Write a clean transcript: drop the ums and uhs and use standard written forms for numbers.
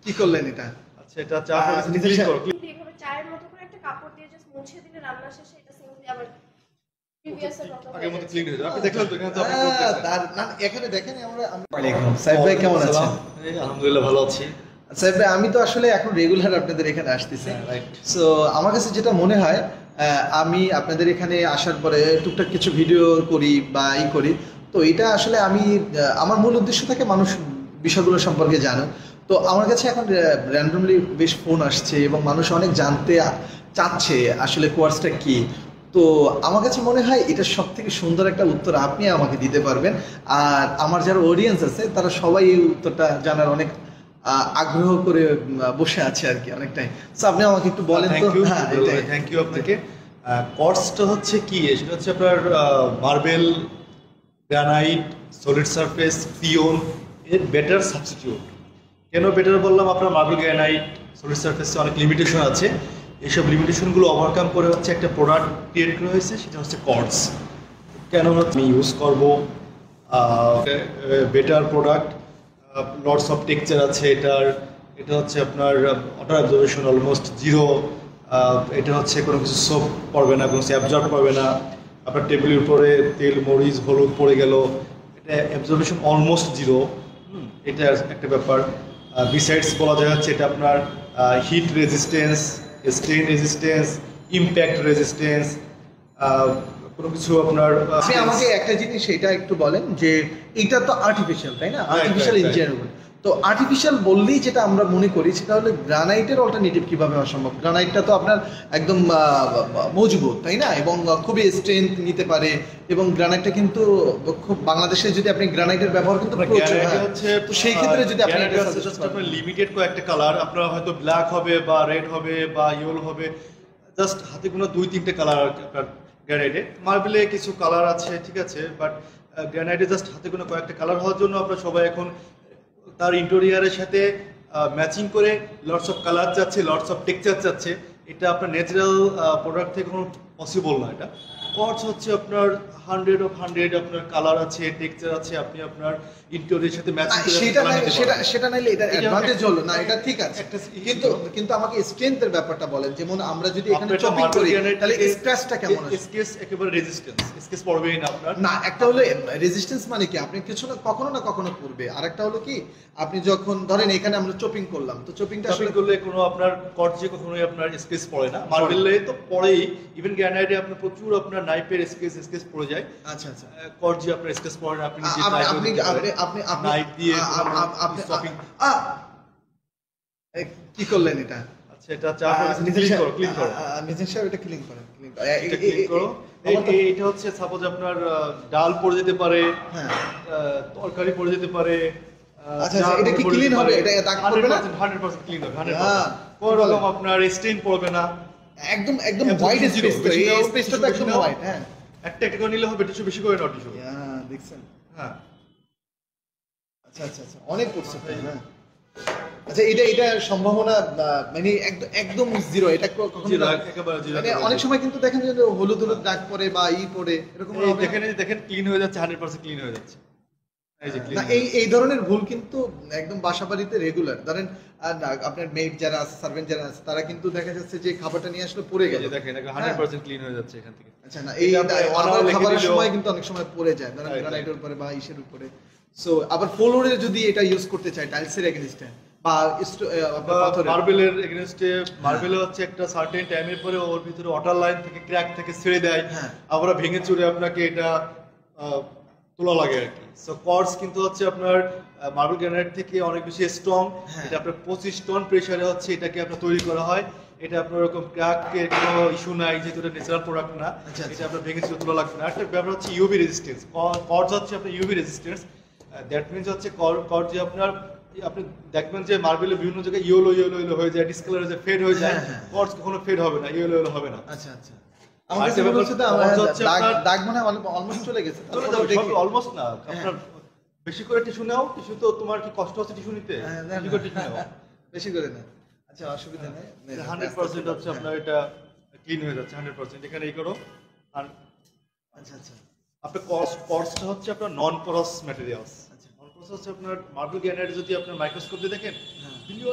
কি করলেন এটা? আচ্ছা, এটা চা করে নিজের ক্লিক সা- করো। এইভাবে চায়ের মতো করে একটা কাপড় দিয়ে জাস্ট মুছে দিলে রান্না শেষে এটা সিম্পলি আবার প্রিভিয়াস এর মতো হয়ে আগের মতো যাচ্ছে। ক্লিন হয়ে যাবে। আপনি দেখলেন তো এখানে তো আপনি করতেছেন। তার না, এখানে দেখেন ওয়ালাইকুম সাহেব ভাই, কেমন আছেন? এই আলহামদুলিল্লাহ ভালো আছি। সাহেব ভাই, আমি তো আসলে এখন রেগুলার আপনাদের এখানে আসতেছি। হ্যাঁ, right. সো আমার কাছে যেটা মনে হয়, আমি আপনাদের এখানে আসার পরে টুকটাক কিছু ভিডিও করি বা করি। তো এটা আসলে আমি আমার মূল উদ্দেশ্য থাকে মানুষ বিষয়গুলো সম্পর্কে জানো। তো আমার কাছে এখন র্যান্ডমলি বেশ ফোন আসছে এবং মানুষ অনেক জানতে চাচ্ছে আসলে কোর্সটা কি। তো আমার কাছে মনে হয় এটা সব থেকে সুন্দর একটা উত্তর আপনি আমাকে দিতে পারবেন। আর আমার যারা অডিয়েন্স আছে তারা সবাই এই উত্তরটা জানার অনেক আগ্রহ করে বসে আছে আর কি অনেকটাই। তো আপনি আমাকে একটু বলেন তো। হ্যাঁ, এটাই। থ্যাংক ইউ আপনাকে। কর্সটা হচ্ছে কি, সেটা হচ্ছে আপনার marble, granite, solid surface, peon এর বেটার সাবস্টিটিউট। কেন বেটার বললাম? আপনার মার্বেল, গ্রানাইট, সলিড সারফেসে অনেক লিমিটেশন আছে। এইসব লিমিটেশনগুলো ওভারকাম করে হচ্ছে একটা প্রোডাক্ট ক্রিয়েট করা হয়েছে, সেটা হচ্ছে কর্স। কেন হচ্ছে আমি ইউজ করবো better product, lots of texture আছে এটার। এটা হচ্ছে আপনার ওয়াটার অ্যাবজর্বেশন অলমোস্ট জিরো। এটা হচ্ছে কোনো কিছু সোপ পড়বে না, কোনো কিছু অ্যাবজর্ব করবে না। আপনার টেবিলের উপরে তেল, মরিচ, হলুদ পড়ে গেল, এটা অ্যাবজর্বেশন অলমোস্ট জিরো। এটা একটা ব্যাপার। বিসাইডস বলা যায় হচ্ছে এটা আপনার heat resistance, stain resistance, impact resistance, কোনো কিছু আপনার আপনি আমাকে একটা জিনিস এটা একটু বলেন যে এটা তো আর্টিফিশিয়াল, তাই না? Artificial right. ইঞ্জিনিয়ারিং। তো আর্টিফিশিয়াল বললেই যেটা আমরা মনে করি সেটা হলো গ্রানাইটের অল্টারনেটিভ কিভাবে হওয়া সম্ভব? গ্রানাইটটা তো আপনার একদম মজবুত, তাই না? এবং খুবই স্ট্রেংথ নিতে পারে। এবং গ্রানাইটটা কিন্তু খুব, বাংলাদেশে যদি আপনি গ্রানাইটের ব্যবহার কিন্তু প্রচুর, হ্যাঁ। তো সেই ক্ষেত্রে যদি আপনি এটা suggest করেন। আপনার লিমিটেড কয়েকটা কালার, আপনার হয়তো ব্ল্যাক হবে বা রেড হবে বা ইয়েলো হবে, জাস্ট হাতে কোনো 2-3টে কালার আপনার গ্রানাইটে। মার্বেলে কিছু কালার আছে, ঠিক আছে, বাট গ্রানাইটে জাস্ট হাতে কোনো কয়েকটা কালার হওয়ার জন্য আপনার সবাই এখন তার ইন্টেরিয়ারের সাথে ম্যাচিং করে লটস অফ কালার চাচ্ছে, লটস অফ টেক্সচার চাচ্ছে। এটা আপনার ন্যাচারাল প্রোডাক্ট থেকে কোনো পসিবল না। এটা কর্স হচ্ছে আপনার 100 আপনার কালার আছে, টেক্সচার আছে, আপনি আপনার ইন্টেরিয়রের সাথে ম্যাচিং করে সেটা নাইলে এটা অ্যাডভান্টেজ হলো না, এটা ঠিক আছে। একটা কিন্তু কিন্তু আমাকে স্ট্রেংথের ব্যাপারটা বলেন। যেমন আমরা যদি এখানে চপিং করি তাহলে স্ক্র্যাচটা কেমন আসে? স্কেচ একেবারে রেজিস্ট্যান্স, স্কেচ পড়বেই না আপনার। না, একটা হলো রেজিস্ট্যান্স মানে কি, আপনি কিছু না কখনো পড়বে। আর একটা হলো কি, আপনি যখন ধরেন এখানে আমরা চপিং করলাম, তো চপিংটা চপিং করলে কোনো আপনার কর্জে কখনোই আপনার স্কেচ পড়ে না। মার্বেলে তো পড়েই, ইভেন গ্রানাইটে আপনার প্রচুর আপনার নাইফের স্কেচ পড়ে যায়। আচ্ছা আচ্ছা। কর্জে আপনার স্কেচ পড়ে না, আপনি নিজে আপনি নাইফ দিয়ে আপনি চপিং। কি করলেন এটা? আচ্ছা, এটা চা করে ক্লিন করো। নিজের সাহেব এটা ক্লিন করেন। এটা ক্লিন করো। এটা হচ্ছে সাপোজ আপনার ডাল পড়ে যেতে পারে, হ্যাঁ, তরকারি পড়ে যেতে পারে। আচ্ছা, এটা কি ক্লিন হবে? এটা দাগ পড়বে না? 100% ক্লিন হবে, 100%। হ্যাঁ, কোনো রকম আপনার স্টেইন পড়বে না। একদম হোয়াইট স্পেস, তো এই স্পেসটা তো একদম হোয়াইট। হ্যাঁ, একটা করে নিলে হবে, টিস্যু বেশি করে নাও, টিস্যু। হ্যাঁ, দেখছেন? হ্যাঁ, আচ্ছা আচ্ছা আচ্ছা, অনেক পড়ছে তো। হ্যাঁ, আচ্ছা, এটা সম্ভাবনা মানে একদম জিরো। এটা কখনো একেবারে জিরো। মানে অনেক সময় কিন্তু দেখেন যে হলুদ দাগ পড়ে বা পড়ে, এরকম হবে। দেখেন ক্লিন হয়ে যাচ্ছে, 100% ক্লিন হয়ে যাচ্ছে। এই যে না, এই ধরনের ভুল কিন্তু একদম বাসাবাড়িতে রেগুলার। ধরেন আপনার মেড যারা আছে, সার্ভেন্ট যারা আছে, তারা কিন্তু দেখা যাচ্ছে যে খাবারটা নিয়ে আসলে পড়ে গেল। দেখেন 100% ক্লিন হয়ে যাচ্ছে এখান থেকে। আচ্ছা, না, এই খাবারের সময় কিন্তু অনেক সময় পড়ে যায়, ধরেন গ্রানাইটের উপরে বা ইসের উপরে। সো আবার ফ্লোরে যদি এটা ইউজ করতে চাই টাইলসের এগেইনস্টে বা মার্বেলের এগেইনস্টে, মার্বেল হচ্ছে একটা সার্টেন টাইমের পরে ওর ভিতরে ওয়াটার লাইন থেকে ক্র্যাক থেকে ছেড়ে দেয়। আবার ভেঙে চুরে আপনাকে এটা তোলা লাগে আর কি। সো কর্স কিন্তু হচ্ছে আপনার মার্বেল গ্রানাইট থেকে অনেক বেশি স্ট্রং। এটা আপনার 25 টন প্রেসারে হচ্ছে এটাকে আপনার তৈরি করা হয়। এটা আপনার ওরকম ক্র্যাকের কোনো ইস্যু নাই, যেহেতু এটা ন্যাচারাল প্রোডাক্ট না। এটা আপনার ভেঙে চুরে তোলা লাগবে না। একটা ব্যাপার হচ্ছে ইউভি রেজিস্ট্যান্স। কর্স হচ্ছে আপনার ইউভি রেজিস্ট্যান্স। দ্যাট মিনস হচ্ছে কর্স যে আপনার, আপনি দেখবেন যে মার্বেলের বিভিন্ন জায়গায় ইয়েলো হয়ে যায়, ডিসকালার হয়ে যায়, ফেড হয়ে যায়। কর্স কখনো ফেড হবে না, ইয়েলো হবে না। আচ্ছা আচ্ছা, আমার কাছে মনে হচ্ছে দাগ মনে হয় অলমোস্ট চলে গেছে। অলমোস্ট না, আপনার বেশি করে টিস্যু নাও। টিস্যু তো তোমার কি কষ্ট হচ্ছে টিস্যু নিতে? বেশি করে টিস্যু নাও, বেশি করে না। আচ্ছা, অসুবিধা নেই। 100% হচ্ছে আপনার এটা ক্লিন হয়ে যাচ্ছে 100%। এখানে এই করো। আর আচ্ছা আচ্ছা, আপনার কর্সটা হচ্ছে আপনার নন পরাস ম্যাটেরিয়ালস। আচ্ছা, নন পরাস হচ্ছে আপনার মার্বেল গ্রানাইট যদি আপনার মাইক্রোস্কোপ দিয়ে দেখেন, ভিডিও